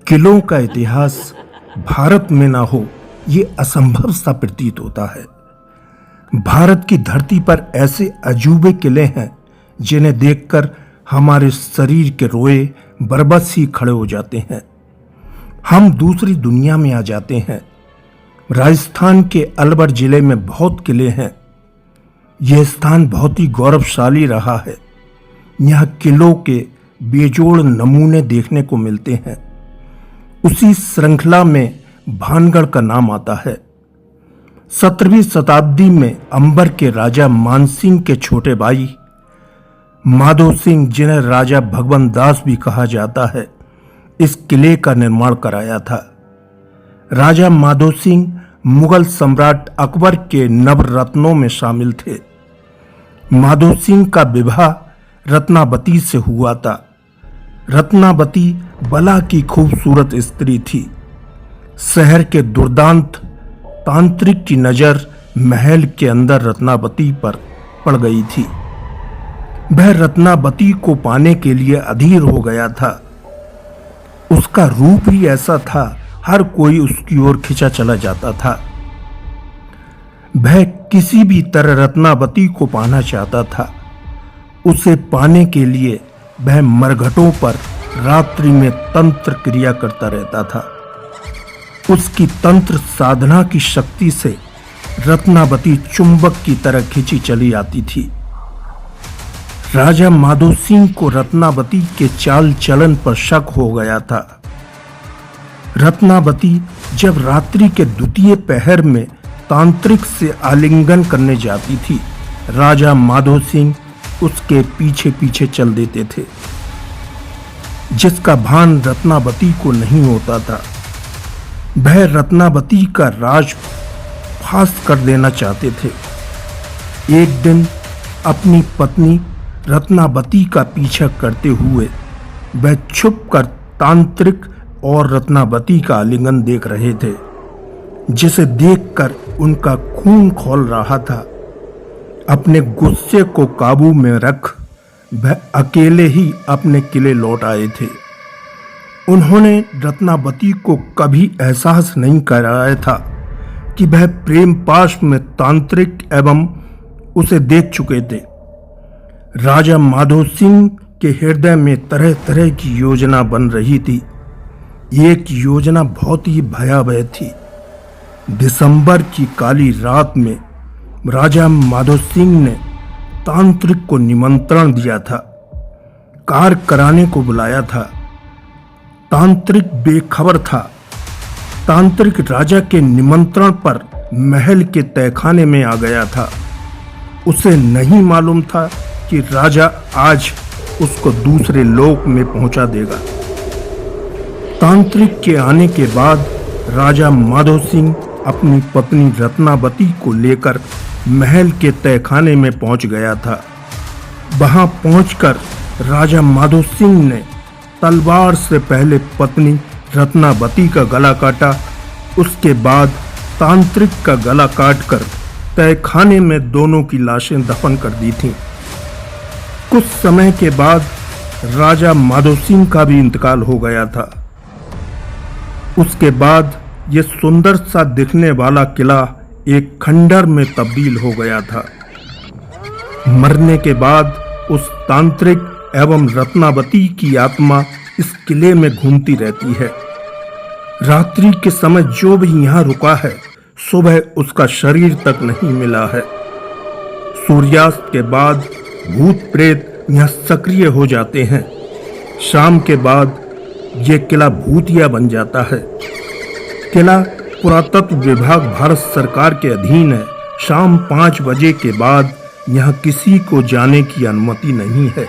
किलों का इतिहास भारत में ना हो ये असंभव सा प्रतीत होता है। भारत की धरती पर ऐसे अजूबे किले हैं जिन्हें देखकर हमारे शरीर के रोए बरबस ही खड़े हो जाते हैं। हम दूसरी दुनिया में आ जाते हैं। राजस्थान के अलवर जिले में बहुत किले हैं। यह स्थान बहुत ही गौरवशाली रहा है। यहाँ किलों के बेजोड़ नमूने देखने को मिलते हैं। उसी श्रृंखला में भानगढ़ का नाम आता है। 17वीं शताब्दी में अंबर के राजा मानसिंह के छोटे भाई माधो सिंह, जिन्हें राजा भगवंत दास भी कहा जाता है, इस किले का निर्माण कराया था। राजा माधो सिंह मुगल सम्राट अकबर के नवरत्नों में शामिल थे। माधो सिंह का विवाह रत्नावती से हुआ था। रत्नावती बला की खूबसूरत स्त्री थी। शहर के दुर्दांत तांत्रिक की नजर महल के अंदर रत्नावती पर पड़ गई थी। वह रत्नावती को पाने के लिए अधीर हो गया था। उसका रूप ही ऐसा था, हर कोई उसकी ओर खिंचा चला जाता था। वह किसी भी तरह रत्नावती को पाना चाहता था। उसे पाने के लिए वह मरघटों पर रात्रि में तंत्र क्रिया करता रहता था। उसकी तंत्र साधना की शक्ति से रत्नावती चुंबक की तरह खिंची चली आती थी। राजा माधो सिंह को रत्नावती के चाल चलन पर शक हो गया था। रत्नावती जब रात्रि के द्वितीय पहर में तांत्रिक से आलिंगन करने जाती थी, राजा माधो सिंह उसके पीछे पीछे चल देते थे, जिसका भान रत्नावती को नहीं होता था। वह रत्नावती का राज फाश कर देना चाहते थे। एक दिन अपनी पत्नी रत्नावती का पीछा करते हुए वह छुपकर तांत्रिक और रत्नावती का आलिंगन देख रहे थे, जिसे देखकर उनका खून खौल रहा था। अपने गुस्से को काबू में रख वह अकेले ही अपने किले लौट आए थे। उन्होंने रत्नावती को कभी एहसास नहीं कराया था कि वह प्रेम पाश में तांत्रिक एवं उसे देख चुके थे। राजा माधो सिंह के हृदय में तरह तरह की योजना बन रही थी। एक योजना बहुत ही भयावह थी। दिसंबर की काली रात में राजा माधो सिंह ने तांत्रिक को निमंत्रण दिया था, कार्य कराने को बुलाया था। तांत्रिक बेखबर था। तांत्रिक राजा के निमंत्रण पर महल के तहखाने में आ गया था। उसे नहीं मालूम था कि राजा आज उसको दूसरे लोक में पहुंचा देगा। तांत्रिक के आने के बाद राजा माधो सिंह अपनी पत्नी रत्नावती को लेकर महल के तहखाने में पहुंच गया था। वहां पहुंचकर राजा माधो सिंह ने तलवार से पहले पत्नी रत्नावती का गला काटा। उसके बाद तांत्रिक का गला काटकर तहखाने में दोनों की लाशें दफन कर दी थीं। कुछ समय के बाद राजा माधो सिंह का भी इंतकाल हो गया था। उसके बाद यह सुंदर सा दिखने वाला किला एक खंडर में तब्दील हो गया था। मरने के बाद उस तांत्रिक एवं रत्नावती की आत्मा इस किले में घूमती रहती है। रात्रि के समय जो भी यहाँ रुका है, सुबह उसका शरीर तक नहीं मिला है। सूर्यास्त के बाद भूत प्रेत यहाँ सक्रिय हो जाते हैं। शाम के बाद ये किला भूतिया बन जाता है। किला पुरातत्व विभाग भारत सरकार के अधीन है। शाम 5 बजे के बाद यहाँ किसी को जाने की अनुमति नहीं है।